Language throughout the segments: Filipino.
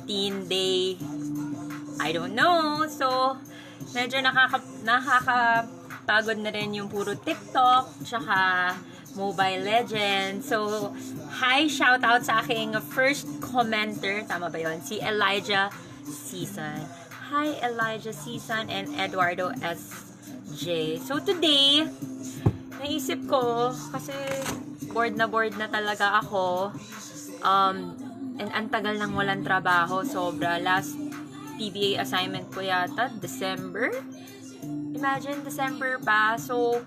17-day, I don't know. So, medyo nakakapagod na rin yung puro TikTok, tsaka Mobile Legends. So, hi, shoutout sa aking first commenter. Tama ba yun? Si Elijah Season. Hi, Elijah Season and Eduardo S.J. So, today, naisip ko, kasi bored na talaga ako. And ang tagal nang walang trabaho. Sobra. Last PBA assignment ko yata, December? Imagine, December pa. So,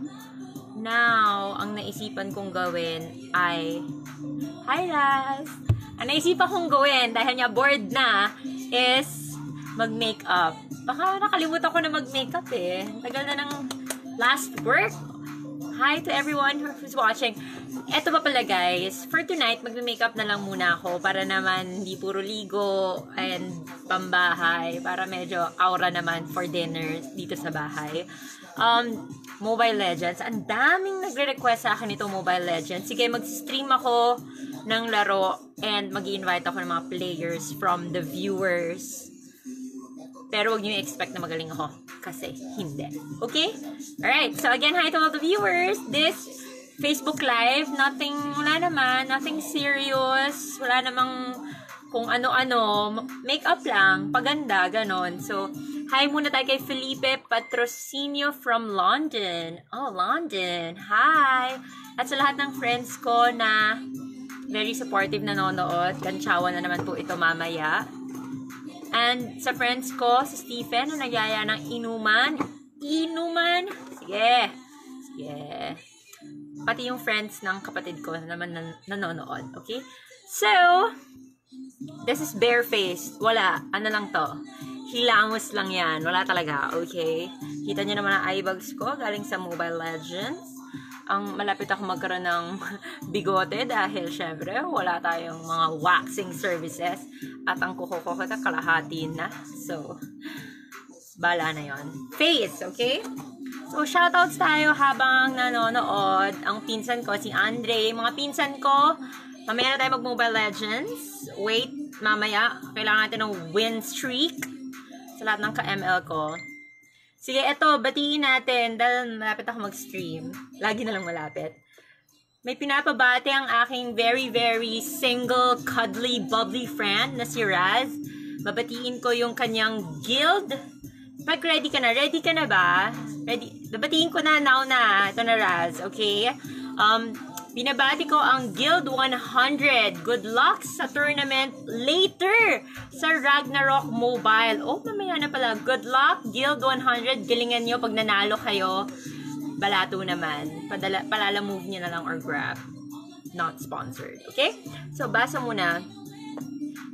now, ang naisipan kong gawin ay, hi Raz! Ang naisipan kong gawin, dahil nga bored na, is mag-makeup. Baka nakalimutan ko na mag-makeup eh. Tagal na ng last work. Hi to everyone who's watching. Eto pa pala guys, for tonight, mag-makeup na lang muna ako para naman hindi puro ligo and pambahay. Para medyo aura naman for dinner dito sa bahay. Mobile Legends. Ang daming nagre-request sa akin ito Mobile Legends. Sige, mag-stream ako ng laro and mag-invite ako ng mga players from the viewers. Pero wag niyo i-expect na magaling ako. Kasi hindi. Okay? Alright. So again, hi to all the viewers. This Facebook Live, wala naman, nothing serious. Wala namang kung ano-ano. Makeup lang. Paganda, ganon. So, hi muna tayo kay Felipe Patrocinio from London. Oh, London. Hi! At sa lahat ng friends ko na very supportive nanonood. Gantsawa na naman po ito mamaya. And sa friends ko, si Stephen, na nagyaya ng inuman. Inuman! Sige. Sige. Pati yung friends ng kapatid ko na naman nanonood. Okay? So, this is barefaced. Wala. Ano lang to? Hilamos lang yan. Wala talaga. Okay? Kita nyo naman ang eye bags ko galing sa Mobile Legends. Ang malapit ako magkaroon ng bigote dahil syempre wala tayong mga waxing services at ang kuko ko kalahati na. So, bala na yon. Face, okay? So, shoutouts tayo habang nanonood. Ang pinsan ko, si Andre. Mga pinsan ko, mamaya na tayo mag-Mobile Legends. Wait, mamaya. Kailangan natin ng win streak sa lahat ng ka-ML ko. Sige, eto, batiin natin dahil malapit ako mag-stream. Lagi na lang malapit. May pinapabati ang aking very, very single, cuddly, bubbly friend na si Raz. Babatiin ko yung kanyang guild. Pag ready ka na ba? Ready? Babatiin ko na now na. Ito na Raz, okay? Binabati ko ang Guild 100. Good luck sa tournament later sa Ragnarok Mobile. Oh, mamaya na pala. Good luck, Guild 100. Galingan nyo pag nanalo kayo. Balato naman. Palala-move nyo na lang or grab. Not sponsored. Okay? So, basa muna.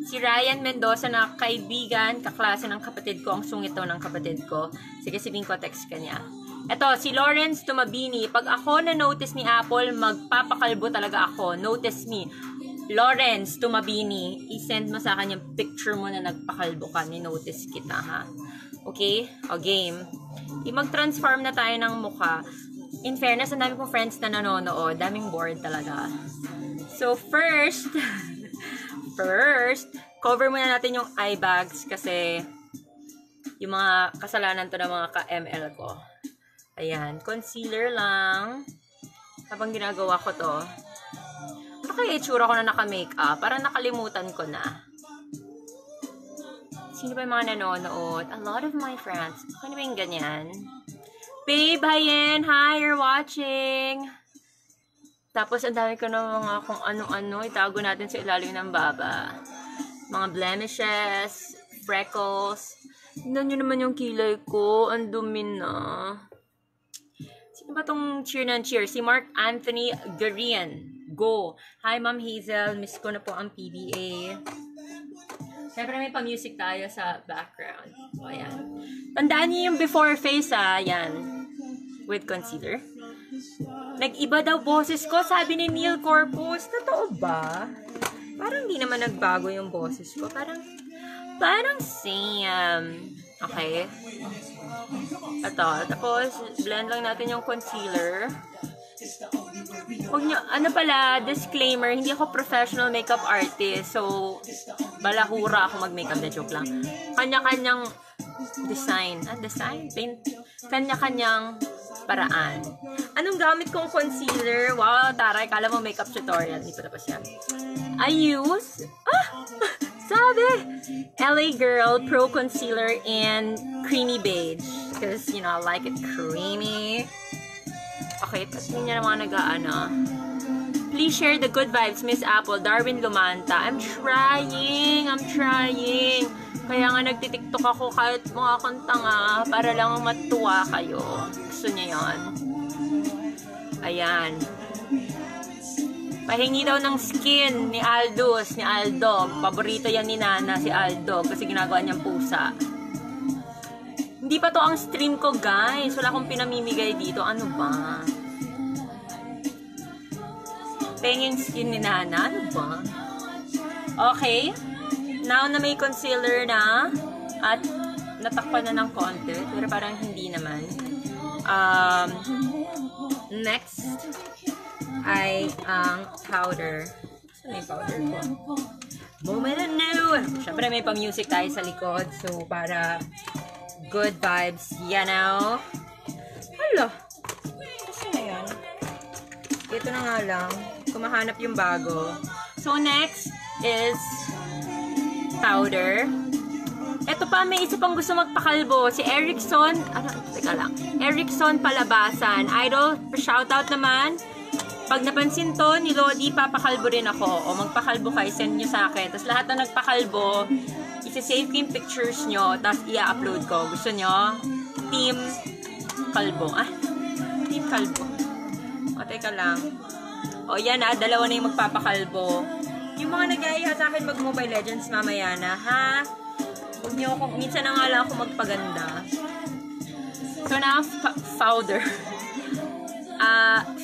Si Ryan Mendoza na kaibigan, kaklase ng kapatid ko. Ang sungit daw ng kapatid ko. Sige, sabihin ko, text ka niya. Ito, si Lawrence Tumabini. Pag ako na-notice ni Apple, magpapakalbo talaga ako. Notice me. Lawrence Tumabini. I-send mo sa akin yung picture mo na nagpakalbo ka. Ni-notice kita, ha? Okay? O, game. Mag-transform na tayo ng mukha. In fairness, ang dami kong friends na nanonood. Daming bored talaga. So, first, cover muna natin yung eye bags kasi yung mga kasalanan to ng mga ka-ML ko. Ayan, concealer lang. Habang ginagawa ko to. Ano kaya itsura ko na naka-makeup? Parang nakalimutan ko na. Sino ba yung mga nanonood? A lot of my friends. Ano ba yung ganyan? Babe, Hayen! Hi, you're watching! Tapos, ang dami ko na mga kung ano-ano. Itago natin sa ilalim ng baba. Mga blemishes, freckles. Tignan nyo naman yung kilay ko. Ang dumi na. Sino ba tong cheer ng cheer? Si Mark Anthony Garian. Go! Hi, Ma'am Hazel. Miss ko na po ang PBA. Siyempre may pa-music tayo sa background. So, ayan. Tandaan niyo yung before face, Ayan. With concealer. Nag-iba daw boses ko, sabi ni Neil Corpus. Totoo ba? Parang hindi naman nagbago yung boses ko. Parang same. Okay. Ito. Tapos, blend lang natin yung concealer. Huwag nyo, ano pala, disclaimer, hindi ako professional makeup artist. So, balahura ako mag-makeup, na joke lang. Kanya-kanyang design. Design? Paint? Kanya-kanyang paraan. Anong gamit kong concealer? Wow, taray, kala mo makeup tutorial. Hindi pa tapos yan. I use, sabi! LA Girl Pro Concealer in Creamy Beige. Because, you know, I like it creamy. Okay, tapos hindi niya naman nag-aana. Please share the good vibes, Miss Apple. Darwin Lumanta. I'm trying. Kaya nga nagtitiktok ako kahit mga kanta nga para lang matuwa kayo. Gusto niyo yun? Ayan. Pahingi daw ng skin ni Aldous, ni Aldo. Paborito yan ni Nana, si Aldo. Kasi ginagawa niyang pusa. Hindi pa to ang stream ko, guys. Wala akong pinamimigay dito. Ano ba? Penging skin ni Nana. Ano ba? Okay. Now na may concealer na at natakpan na ng konti. Pero parang hindi naman. Next ay ang powder. Saan may powder ko? Moment anew! Siyempre may pa-music tayo sa likod. So, para good vibes, you know? Hala! Kasi na yan. Ito na nga lang. Kumahanap yung bago. So, next is powder. Ito pa, may isa pang gusto magpakalbo. Si Erickson, teka lang. Erickson Palabasan. Idol, shoutout naman. Pag napansin to, ni Lodi, papakalbo rin ako. O magpakalbo kayo, send nyo sa akin. Tapos lahat na nagpakalbo, isa-save ko yung pictures nyo, tapos i-upload ko. Gusto nyo? Team Kalbo. Team Kalbo. O, teka lang. O, yan dalawa na yung magpapakalbo. Yung mga nag-aaya sa akin mag-Mobile Legends mamaya na, ha? Huwag nyo ako, minsan na nga lang ako magpaganda. So, na powder.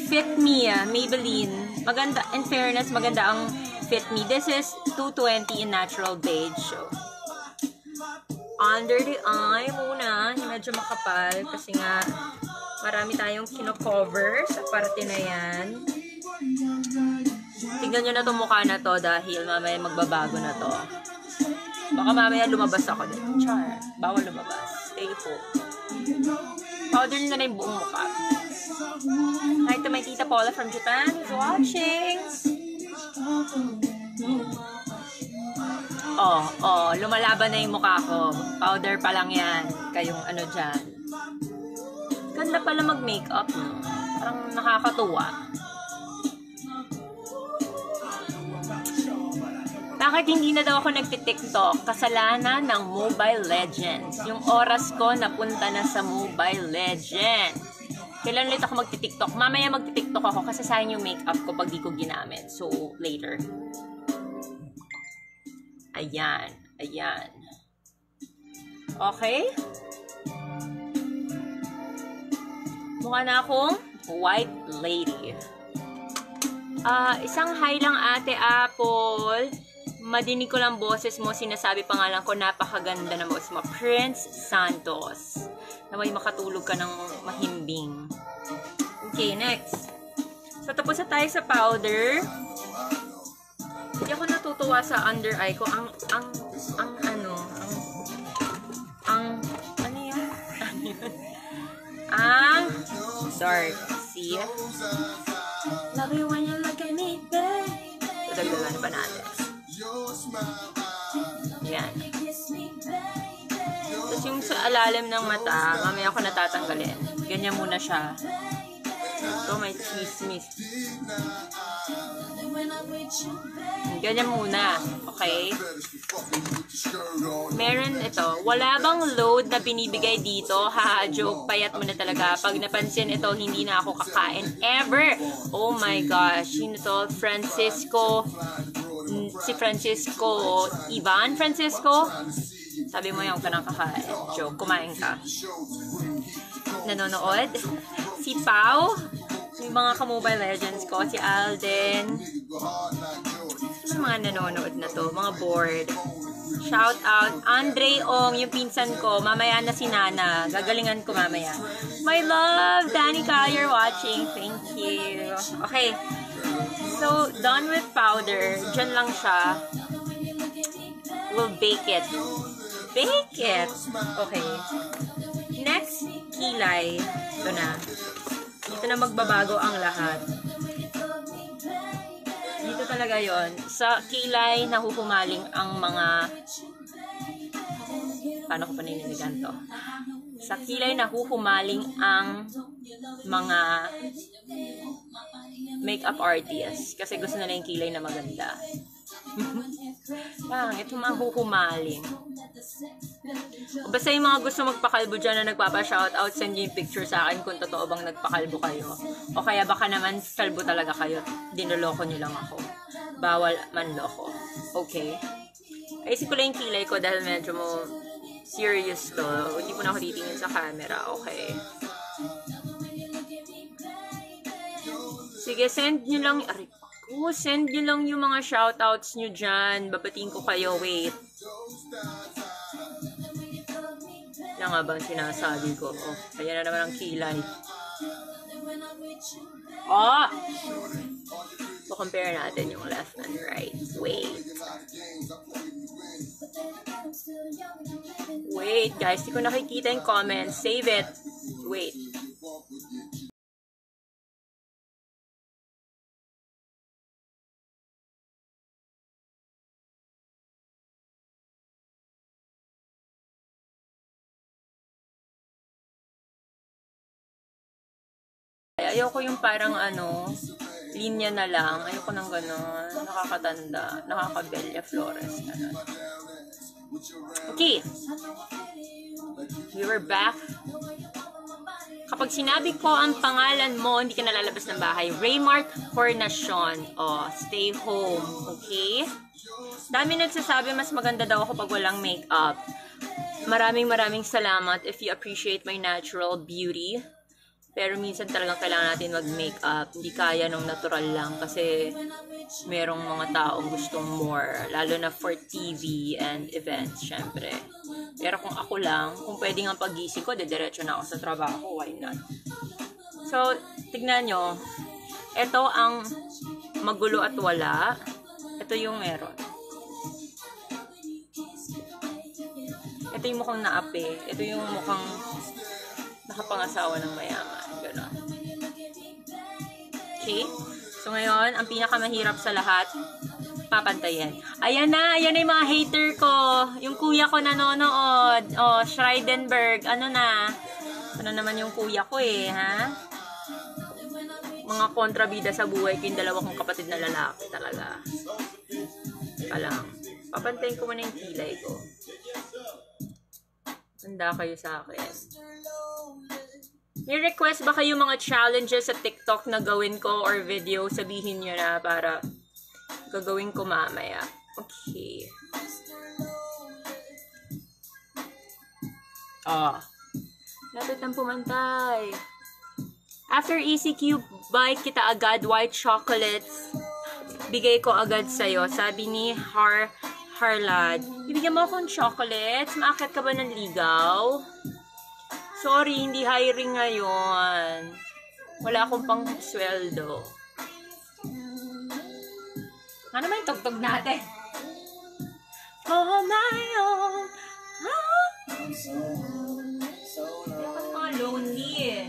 Fit Me, Maybelline. Maganda, in fairness, maganda ang Fit Me. This is 220 in natural beige. So, under the eye muna. Medyo makapal kasi nga marami tayong kino-cover sa parte na yan. Tignan nyo na itong mukha na to dahil mamaya magbabago na to. Baka mamaya lumabas ako din. Char. Bawal lumabas. Stay put. Powder nyo na yung buong mukha. Hi to my Tita Paula from Japan who's watching. Lumalaban na yung mukha ko. Powder pa lang yan. Kayong ano dyan. Ganda pala mag-makeup, no? Parang nakakatuwa. Bakit hindi na daw ako nagtitiktok? Kasalanan ng Mobile Legends. Yung oras ko napunta na sa Mobile Legends. Kailan ulit ako magtitiktok? Mamaya magtitiktok ako kasi sayang yung makeup ko pag di ko ginamit. So, later. Ayan. Ayan. Okay? Mukha na akong white lady. Isang hi lang, Ate Apple. Madinig ko lang boses mo, sinasabi pangalan ko, napakaganda na boses mo. Prince Santos. Naway makatulog ka ng mahimbing. Okay, next. So, tapos na tayo sa powder. Hindi ako natutuwa sa under eye ko. Ano yan? Dark. See? Love you when you look at me, baby. So, dagdagan pa natin. Yan. Tapos yung sa alalim ng mata, mamaya ako natatanggalin. Ganyan muna siya. Ito may chismis. Ganyan muna. Okay? Meron ito. Wala bang load na binibigay dito? Haha, joke. Payat mo na talaga. Pag napansin ito, hindi na ako kakain. Ever! Oh my gosh. Sino to? Francisco. Si Francisco. Ivan Francisco? Sabi mo yung kanang kakain. Joke. Kumain ka. Nanonood? Si Pau? Yung mga ka-Mobile Legends ko. Si Alden. Ano mga nanonood na to? Mga bored. Shout out. Andre Ong, yung pinsan ko. Mamaya na si Nana. Gagalingan ko mamaya. My love, Danica, you're watching. Thank you. Okay. So, done with powder. Diyan lang siya. We'll bake it. Bake it! Okay. Next, kilay. Ito na. Dito na magbabago ang lahat. Dito talaga yon. Sa kilay, nahuhumaling ang mga... Paano ko paniniligan to? Sa kilay, nahuhumaling ang mga makeup artists. Kasi gusto nila yung kilay na maganda. Ito mahuhumaling. Basta yung mga gusto magpakalbo dyan na nagpapa-shoutout, send nyo yung picture sa akin kung totoo bang nagpakalbo kayo. O kaya baka naman kalbo talaga kayo. Dinuloko nyo lang ako. Bawal manloko. Okay? Ayusin ko lang yung kilay ko dahil medyo mo serious to. Hindi po na ako titingin sa camera. Okay? Sige, send nyo lang. Send nyo lang yung mga shoutouts nyo dyan. Babatiin ko kayo. Wait. Yan nga ba ang sinasabi ko? Oh, ayan na naman ang kilay. Oh! So, compare natin yung left and right. Wait. Wait, guys. Di ko nakikita yung comments. Save it. Wait. Ayoko yung parang linya na lang. Ayoko ng gano'n. Nakakatanda. Nakaka-Bella Flores. Ganun. Okay. We were back. Kapag sinabi ko ang pangalan mo, hindi ka nalalabas ng bahay. Raymart Hornacion. Oh, stay home. Okay? Dami nagsasabi mas maganda daw ako pag walang makeup. Maraming salamat if you appreciate my natural beauty. Pero minsan talagang kailangan natin mag-makeup. Hindi kaya nung natural lang kasi merong mga taong gustong more. Lalo na for TV and events, syempre. Pero kung ako lang, kung pwede nga pag-gising ko, diretso na ako sa trabaho. Why not? So, tignan nyo. Ito ang magulo at wala. Ito yung meron. Ito yung mukhang naapi. Ito yung mukhang nakapangasawa ng mayaman. Gano'n. Okay? So, ngayon, ang pinakamahirap sa lahat, papantayan. Ayan na yung mga hater ko. Yung kuya ko nanonood. Oh, Schreidenberg. Ano na? Ano naman yung kuya ko ha? Mga kontrabida sa buhay ko yung dalawa kong kapatid na lalaki talaga. Teka lang. Papantayin ko muna yung kilay ko. Handa kayo sa akin. May request ba kayo mga challenges sa TikTok na gawin ko or video? Sabihin nyo na para gagawin ko mamaya. Okay. Lapit ng pumantay. After ECQ, buy kita agad white chocolates. Bigay ko agad sa'yo. Sabi ni Harlad. Ibigyan mo akong chocolates? Maakyat ka ba ng ligaw? Sorry, hindi hiring ngayon. Wala akong pang sweldo. Ano naman yung tugtog natin? Oh my own. Mga lonely eh.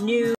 new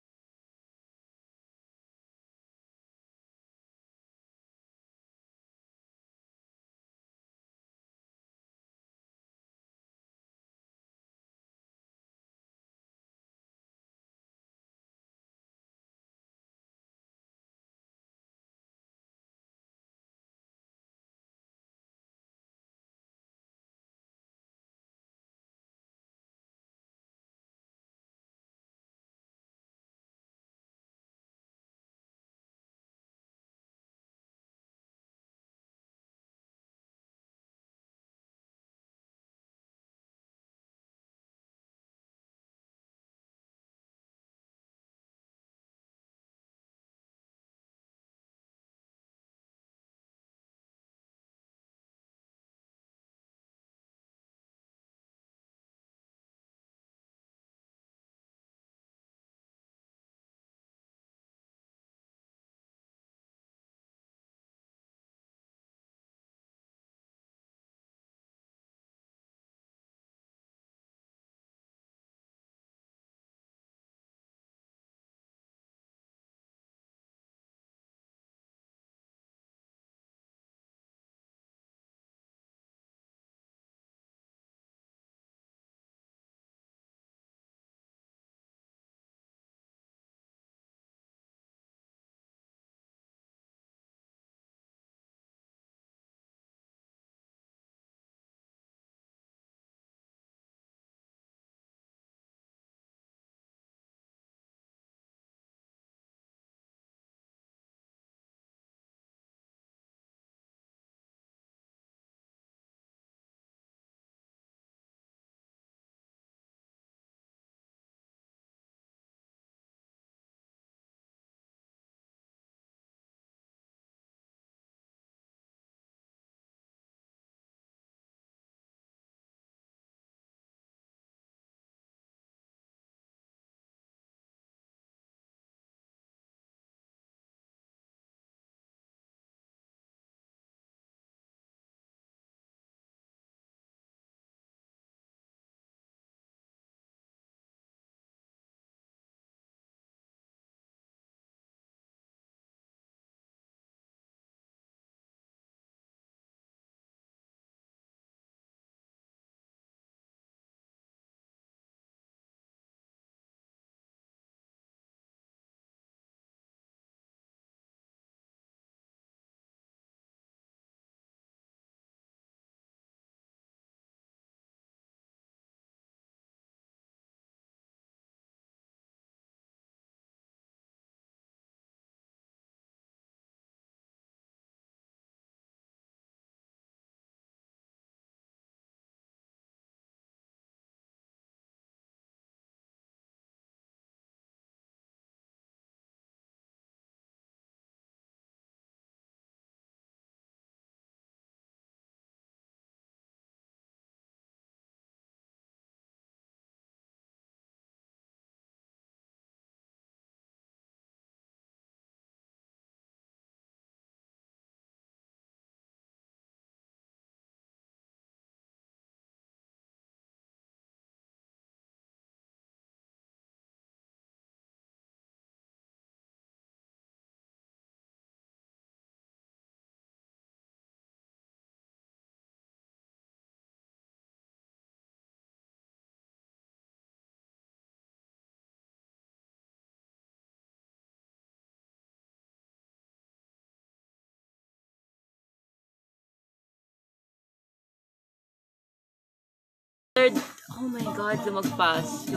oh my god, lumagpas.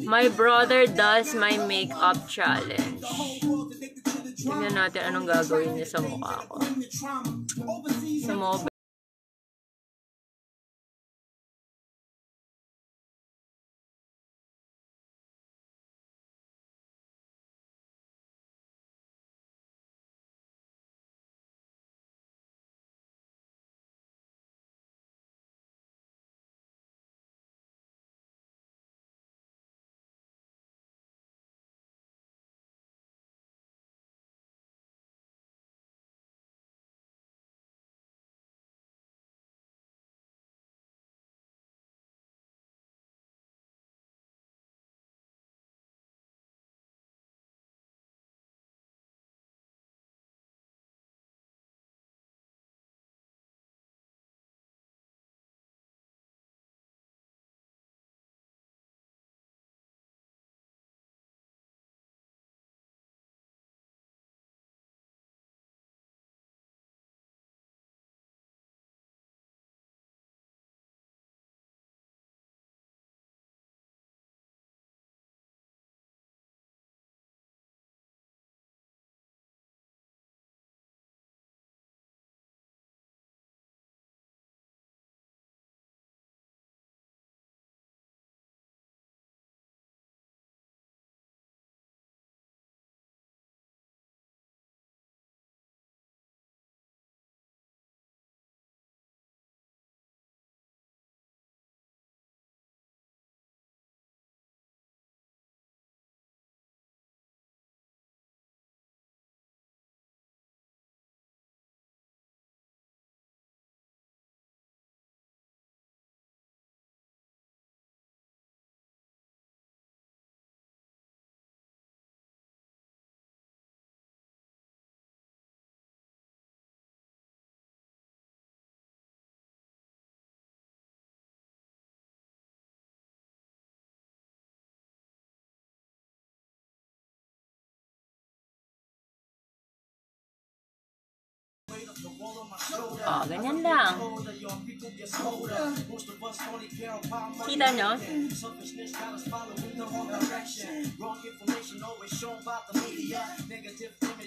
My brother does my makeup challenge. Tingnan natin anong gagawin niya sa mukha ko. Sa mobile. Oh, ganyan lang. Kita nyo?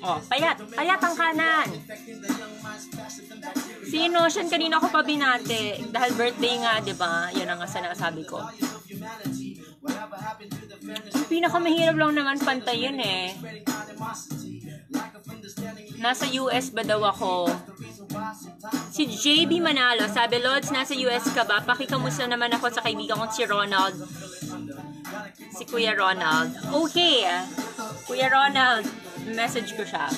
Oh, payat. Payat ang kanan. Si Notion, kanina ko pa binate. Dahil birthday nga, di ba? Yan ang sinasabi ko. Pinakamahirap lang naman pantayin eh. Nasa US ba daw ako? Si JB Manalo, sabi, Lods, nasa US ka ba? Pakikamusta naman ako sa kaibigan kong si Ronald. Si Kuya Ronald. Okay. Kuya Ronald, message ko siya.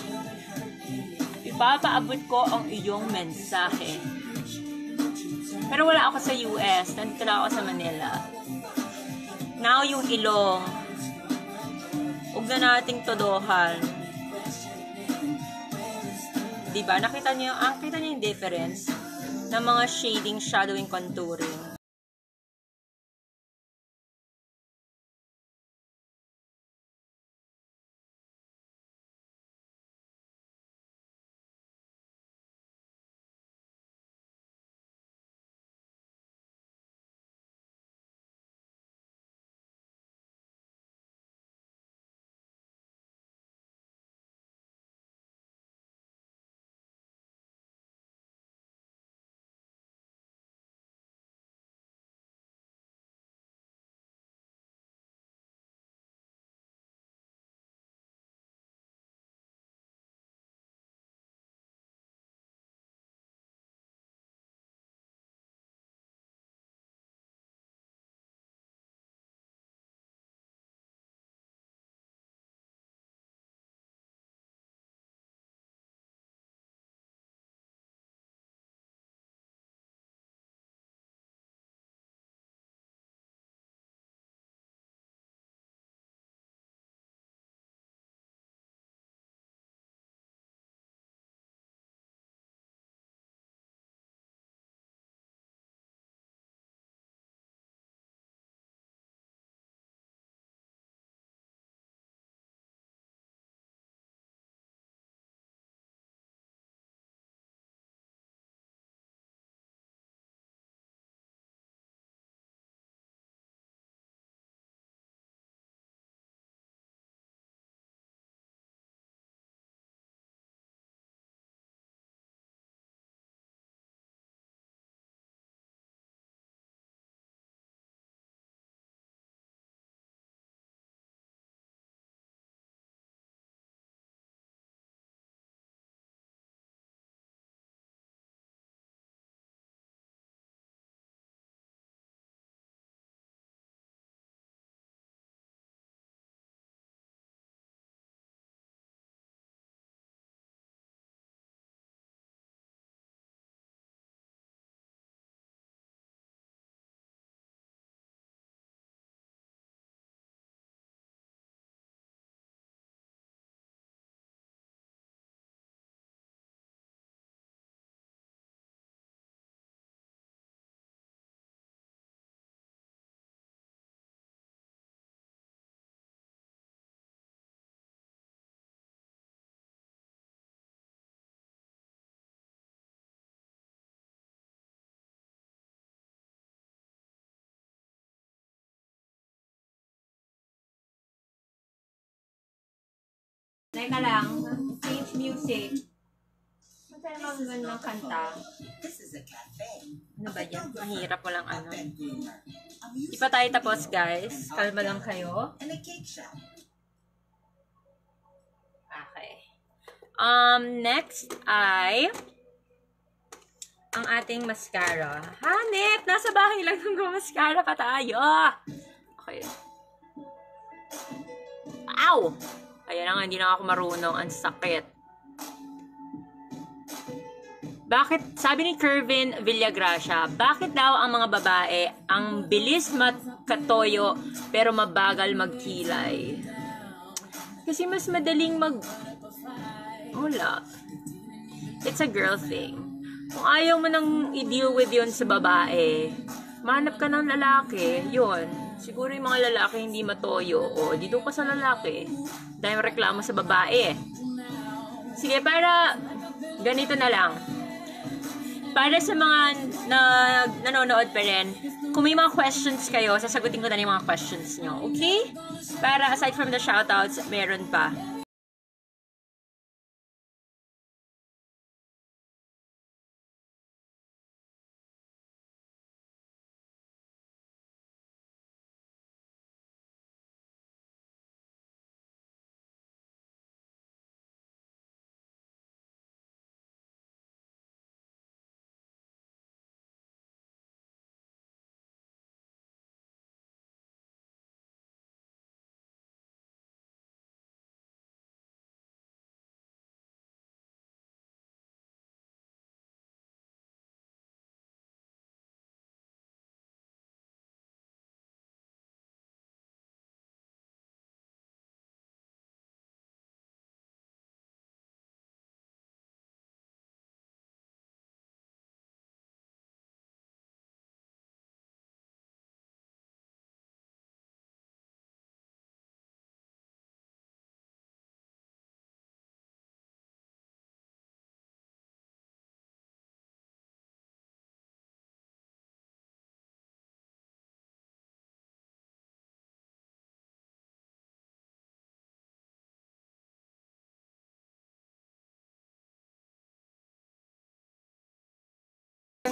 Ipapaabot ko ang iyong mensahe. Pero wala ako sa US. Nandito lang ako sa Manila. Now yung ilong. Huwag na nating todohan. Diba? Nakita niyo yung difference ng mga shading, shadowing, contouring. Teka lang, change music. Masaya naman magandang kanta. Ano ba yan? Mahirap, walang ano. Di pa tayo tapos, guys. Kalma lang kayo. Okay. Next ay ang ating mascara. Hanep! Nasa bahay lang ng mascara pa tayo. Okay. Ow! Ayan na nga, hindi na ako marunong. Ang sakit. Bakit, sabi ni Kervin Villagracia, bakit daw ang mga babae ang bilis magkatoyo pero mabagal magkilay? Kasi mas madaling wala. It's a girl thing. Kung ayaw mo nang i-deal with yun sa babae, manap ka ng lalaki, yun. Siguro yung mga lalaki hindi matoyo. O, dito ka sa lalaki. Dahil reklamo sa babae. Sige, para ganito na lang. para sa mga nanonood pa rin, kung may mga questions kayo, sasagutin ko na yung mga questions nyo. Okay? Para aside from the shoutouts, meron pa.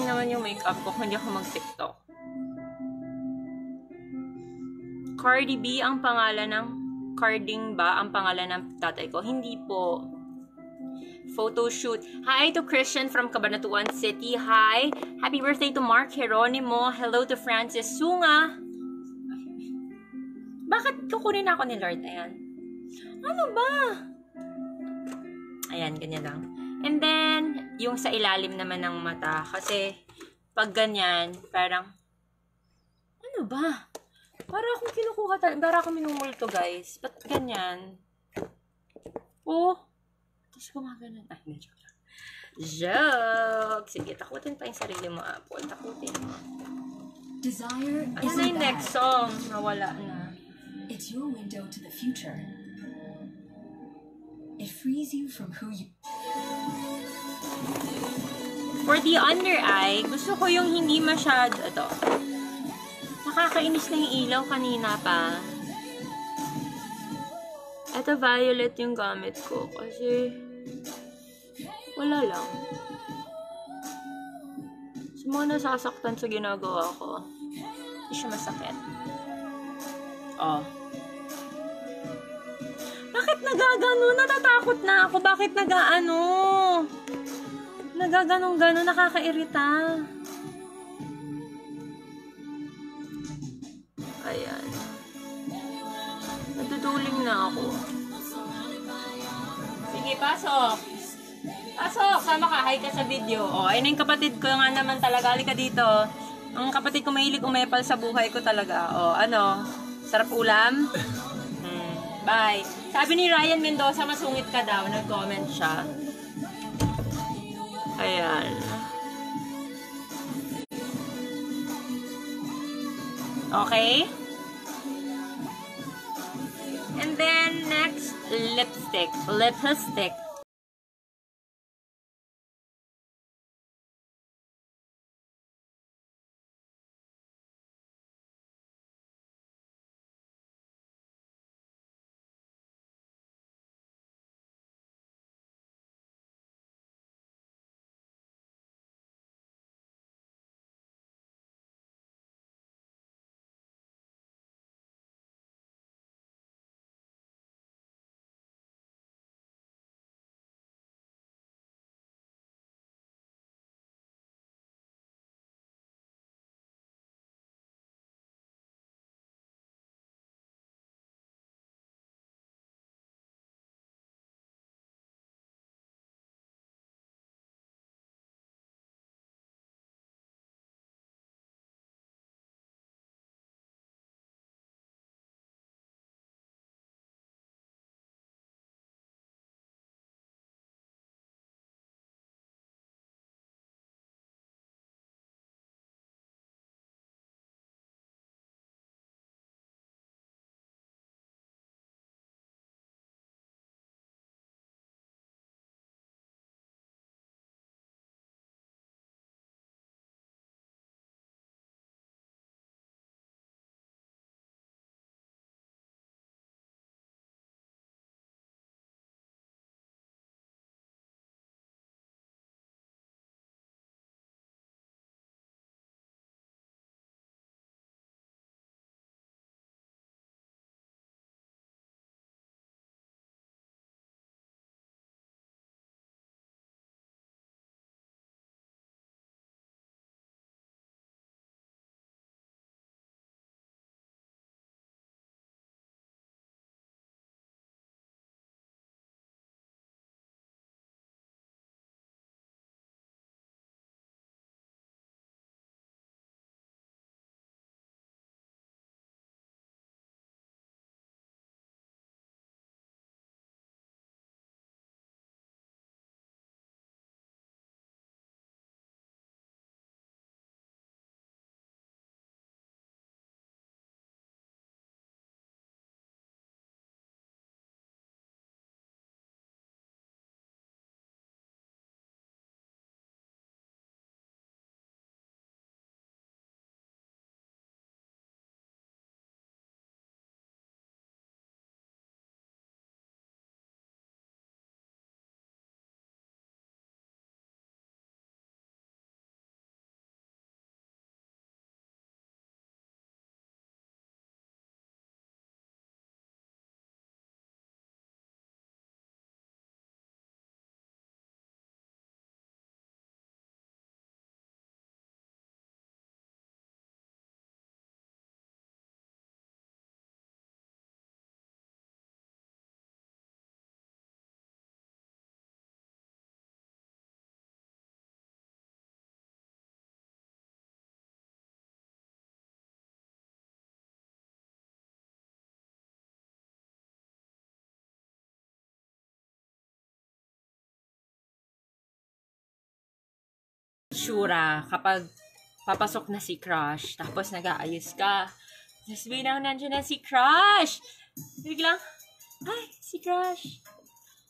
Naman yung makeup ko kung hindi ako mag-TikTok. Cardi B ang pangalan ng Carding ba ang pangalan ng tatay ko? Hindi po. Photo shoot. Hi to Christian from Cabanatuan City. Hi. Happy birthday to Mark Geronimo. Hello to Francis Sunga. Bakit kukunin ako ni Lord? Ayan. Ano ba? Ayan, ganyan lang. And then, yung sa ilalim naman ng mata. Kasi, pag ganyan, parang, ano ba? Para akong kinukuha talaga. Para akong minumulto, guys. Ba't ganyan? Oh. Tapos gumaganon. Ay, hindi, joke lang. Joke! Sige, takutin pa yung sarili mo, Apple. Takutin mo. Desire ano na yung next song? Nawala na. It's your window to the future. It frees you from who you... For the under eye, gusto ko yung hindi masyado, ito. Nakakainis na yung ilaw kanina pa. Ito violet yung gamit ko kasi wala lang. Sa mga nasasaktan sa ginagawa ko, hindi siya masakit. Oh. Bakit nagagano? Natatakot na ako. Bakit nagaano? Nagaganong-gano, nakakairita. Ayan. Natutuling na ako. Sige, pasok. Pasok, sama ka. Hi ka sa video. O, ayun yung kapatid ko nga naman talaga. Halika dito. Ang kapatid ko mahilig umepal sa buhay ko talaga. O, ano? Sarap ulam? Bye. Sabi ni Ryan Mendoza, masungit ka daw. Nag-comment siya. Ayan. Okay? And then, next, lipstick. Lipstick. itsura kapag papasok na si Crush, tapos nag-aayos ka. Tapos bilang nandiyan na si Crush, biglang, ay, si Crush.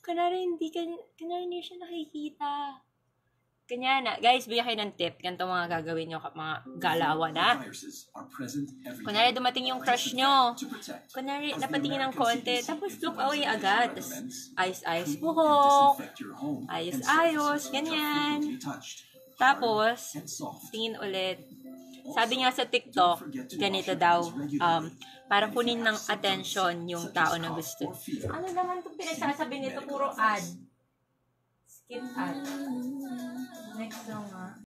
Kunwari hindi siya nakikita. Kanya na. Guys, bigyan kayo ng tip. Ganito mga gagawin nyo mga galawan na. Kunwari dumating yung crush nyo. Kunwari napatingin ng konti. Tapos look away agad. Tapos ayos-ayos buhok. Ayos-ayos. Ganyan. Tapos, tingin ulit. Sabi nga sa TikTok, ganito daw. Para kunin ng attention yung tao na gusto. Ano naman itong pinagsasabi nito? Puro ad. Skip ad. Next song nga.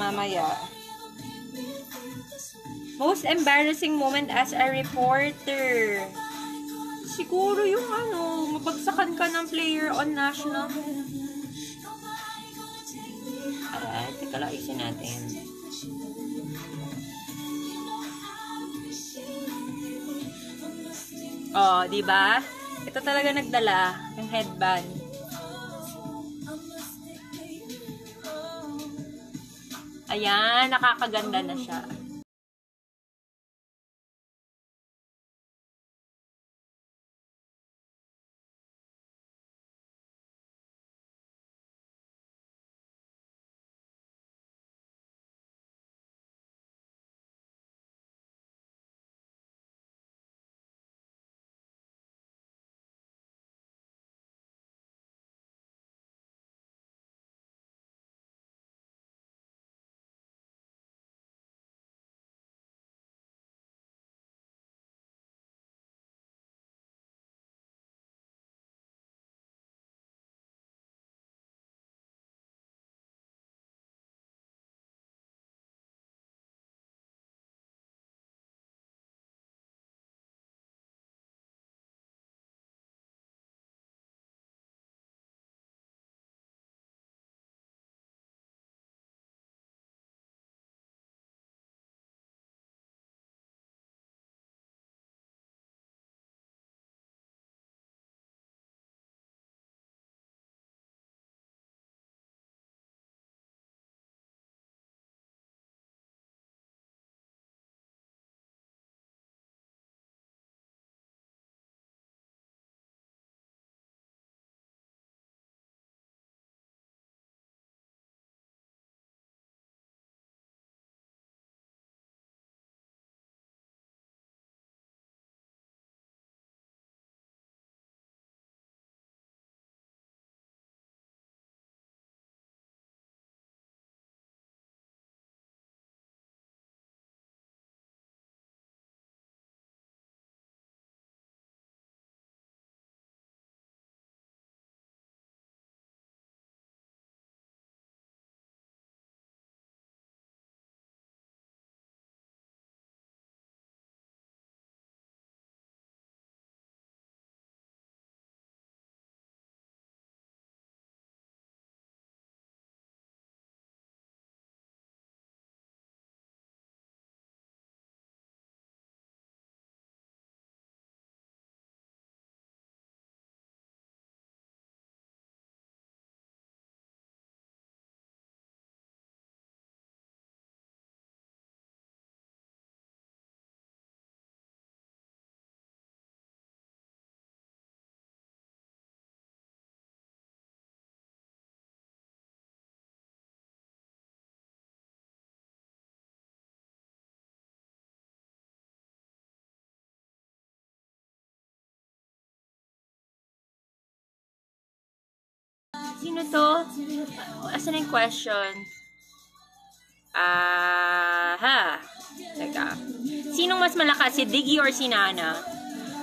Mamaya. Most embarrassing moment as a reporter. Siguro yung mapagsakan ka ng player on national. Alright, teka lang, isin natin. Oh, di ba? Ito talaga nagdala, yung headband. Ayan, nakakaganda na siya. Sino to? Asan yung question? Teka. Sinong mas malakas? Si Diggy or si Nana?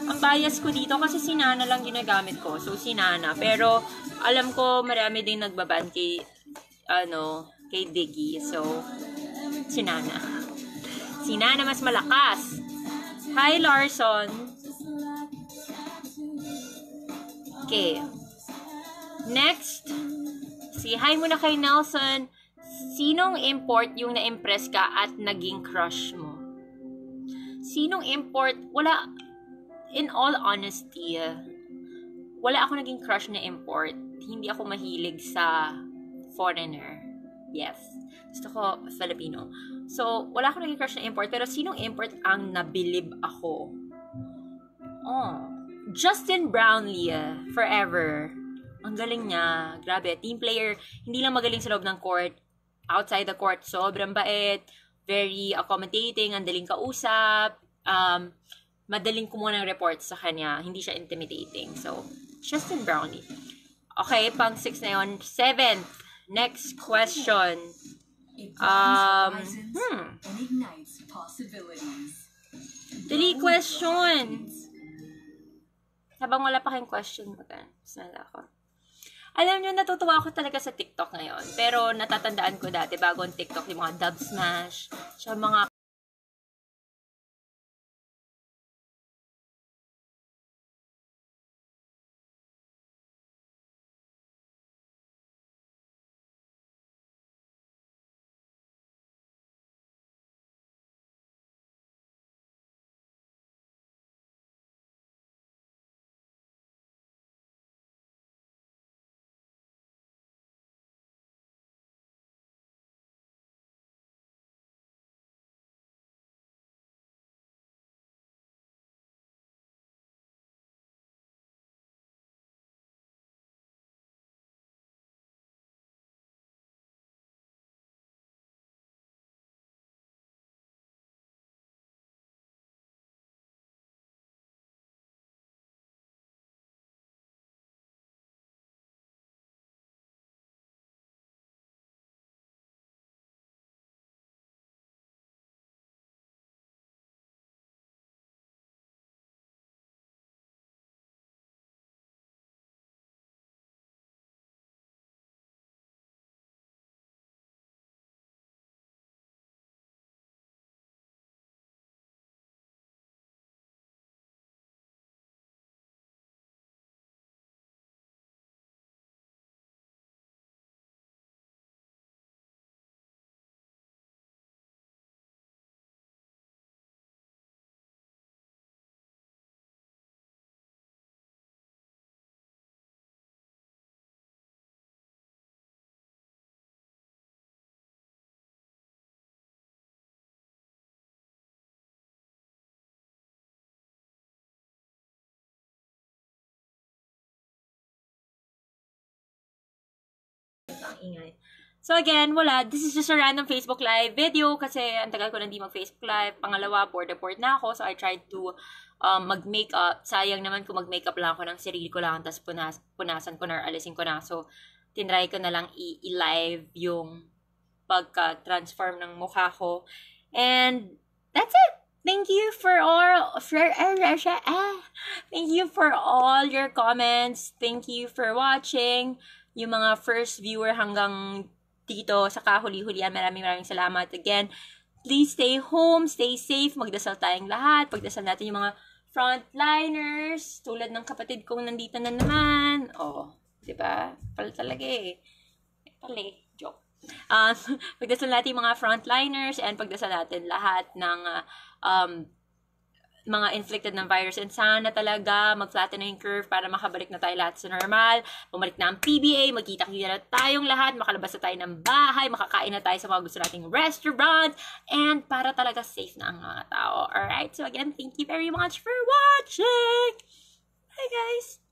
Ang bias ko dito kasi si Nana lang ginagamit ko. So, si Nana. Pero, alam ko marami din nagbaban kay, kay Diggy. So, si Nana. Si Nana mas malakas. Hi, Larson. Okay. Next. Hi muna kay Nelson. Sinong import yung na-impress ka at naging crush mo? Sinong import? Wala. In all honesty, wala ako naging crush na import. Hindi ako mahilig sa foreigner. Yes. Gusto ko Filipino. So, wala ako naging crush na import. Pero sinong import ang nabilib ako? Justin Brownlee. Forever. Ang galing niya. Grabe. Team player. Hindi lang magaling sa loob ng court. Outside the court. Sobrang bait. Very accommodating. Ang daling kausap. Madaling kumuha ng reports sa kanya. Hindi siya intimidating. So, Justin Brownlee. Okay, pang 6 na yun. 7th. Next question. Dali question. Habang wala pa kayong question mo ka. Ako. Alam nyo, natutuwa ako talaga sa TikTok ngayon. Pero natatandaan ko dati, bago ang TikTok, yung mga dub smash, siya mga ingay. So again, wala. This is just a random Facebook Live video kasi ang tagal ko na hindi mag-Facebook Live. Pangalawa, bored na ako. So I tried to mag-makeup. Sayang naman kung mag-makeup lang ako ng sarili ko lang. Tapos punasan ko na or alisin ko na. So tinry ko na lang i-live yung pagka-transform ng mukha ko. And that's it. Thank you for all your comments. Thank you for watching. Yung mga first viewer hanggang dito sa kahuli-hulian. Maraming salamat again. Please stay home, stay safe, magdasal tayong lahat. Pagdasal natin yung mga frontliners, tulad ng kapatid kong nandito na naman. Diba? Pala talaga eh. Joke. Pagdasal natin yung mga frontliners and pagdasal natin lahat ng mga inflicted ng virus, and sana talaga mag-flatten na yung curve para makabalik na tayo lahat sa normal, bumalik na ang PBA, magkita-kita na tayong lahat, makalabas na tayo ng bahay, makakain na tayo sa mga gusto nating restaurant, and para talaga safe na ang mga tao. Alright, so again, thank you very much for watching! Bye guys!